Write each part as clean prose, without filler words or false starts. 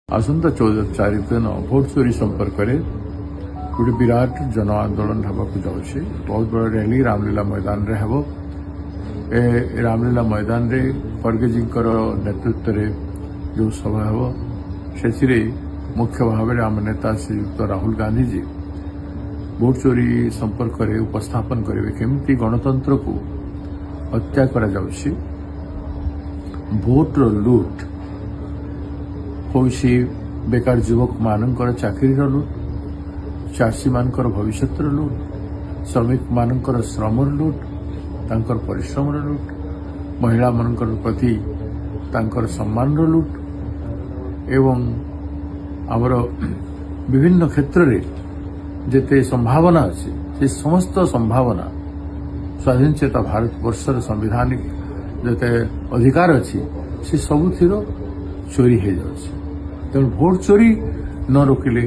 ଆସନ୍ତା 14 ତାରିଖ ଦିନ ଭୋଟ ଚୋରି ସମ୍ପର୍କରେ ଗୋଟେ ବିରାଟ ଜନ ଆନ୍ଦୋଳନ ହେବାକୁ ଯାଉଛି। ବହୁତ ବଡ଼ ର୍ୟାଲି ରାମଲୀଳା ମଇଦାନରେ ହେବ। ଏ ରାମଲୀଳା ମଇଦାନରେ ଖଡ଼ଗେଜୀଙ୍କର ନେତୃତ୍ୱରେ ଯେଉଁ ସଭା ହେବ ସେଥିରେ ମୁଖ୍ୟ ଭାବରେ ଆମ ନେତା ଶ୍ରୀଯୁକ୍ତ ରାହୁଲ ଗାନ୍ଧୀଜୀ ଭୋଟ ଚୋରି ସମ୍ପର୍କରେ ଉପସ୍ଥାପନ କରିବେ। କେମିତି ଗଣତନ୍ତ୍ରକୁ ହତ୍ୟା କରାଯାଉଛି, ଭୋଟର ଲୁଟ୍ ହେଉଛି ବେକାର ଯୁବକମାନଙ୍କର ଚାକିରିର ଲୁଟ୍, ଚାଷୀମାନଙ୍କର ଭବିଷ୍ୟତର ଲୁଟ୍, ଶ୍ରମିକମାନଙ୍କର ଶ୍ରମର ଲୁଟ୍, ତାଙ୍କର ପରିଶ୍ରମର ଲୁଟ୍, ମହିଳାମାନଙ୍କର ପ୍ରତି ତାଙ୍କର ସମ୍ମାନର ଲୁଟ୍ ଏବଂ ଆମର ବିଭିନ୍ନ କ୍ଷେତ୍ରରେ ଯେତେ ସମ୍ଭାବନା ଅଛି ସେ ସମସ୍ତ ସମ୍ଭାବନା ସ୍ୱାଧୀନଚେତା ଭାରତବର୍ଷର ସାମ୍ବିଧାନିକ ଯେତେ ଅଧିକାର ଅଛି ସେ ସବୁଥିର ଚୋରି ହୋଇଯାଉଛି। ତେଣୁ ଭୋଟ ଚୋରି ନ ରୋକିଲେ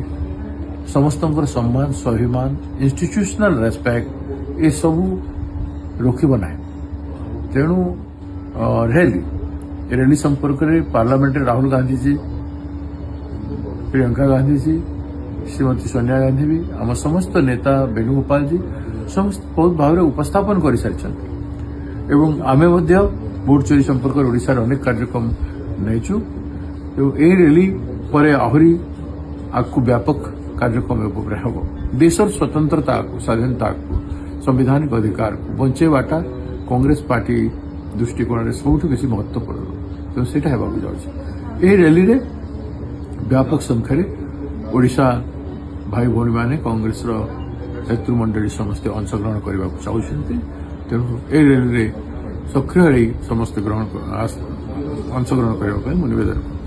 ସମସ୍ତଙ୍କର ସମ୍ମାନ, ସ୍ୱାଭିମାନ, ଇନଷ୍ଟିଚ୍ୟୁସନାଲ ରେସ୍ପେକ୍ଟ ଏସବୁ ରୋକିବ ନାହିଁ। ତେଣୁ ର୍ୟାଲି ସମ୍ପର୍କରେ ପାର୍ଲାମେଣ୍ଟରେ ରାହୁଲ ଗାନ୍ଧୀଜୀ, ପ୍ରିୟଙ୍କା ଗାନ୍ଧୀଜୀ, ଶ୍ରୀମତୀ ସୋନିଆ ଗାନ୍ଧୀ ବି ଆମ ସମସ୍ତ ନେତା ବେଣୁଗୋପାଳଜୀ ସମସ୍ତ ବହୁତ ଭାବରେ ଉପସ୍ଥାପନ କରିସାରିଛନ୍ତି ଏବଂ ଆମେ ମଧ୍ୟ ଭୋଟ ଚୋରି ସମ୍ପର୍କରେ ଓଡ଼ିଶାର ଅନେକ କାର୍ଯ୍ୟକ୍ରମ ନେଇଛୁ ଏବଂ ଏହି ର୍ୟାଲି ପରେ ଆହୁରି ଆଗକୁ ବ୍ୟାପକ କାର୍ଯ୍ୟକ୍ରମ ଉପରେ ହେବ। ଦେଶର ସ୍ୱତନ୍ତ୍ରତାକୁ, ସ୍ୱାଧୀନତାକୁ, ସାମ୍ବିଧାନିକ ଅଧିକାରକୁ ବଞ୍ଚାଇବାଟା କଂଗ୍ରେସ ପାର୍ଟି ଦୃଷ୍ଟିକୋଣରେ ସବୁଠୁ ବେଶୀ ମହତ୍ୱପୂର୍ଣ୍ଣ। ତେଣୁ ସେଇଟା ହେବାକୁ ଯାଉଛି। ଏହି ର୍ୟାଲିରେ ବ୍ୟାପକ ସଂଖ୍ୟାରେ ଓଡ଼ିଶା ଭାଇ ଭଉଣୀମାନେ କଂଗ୍ରେସର ନେତୃମଣ୍ଡଳୀ ସମସ୍ତେ ଅଂଶଗ୍ରହଣ କରିବାକୁ ଚାହୁଁଛନ୍ତି। ତେଣୁ ଏହି ର୍ୟାଲିରେ ସକ୍ରିୟ ହୋଇ ସମସ୍ତେ ଅଂଶଗ୍ରହଣ କରିବା ପାଇଁ ମୁଁ ନିବେଦନ କରୁଛି।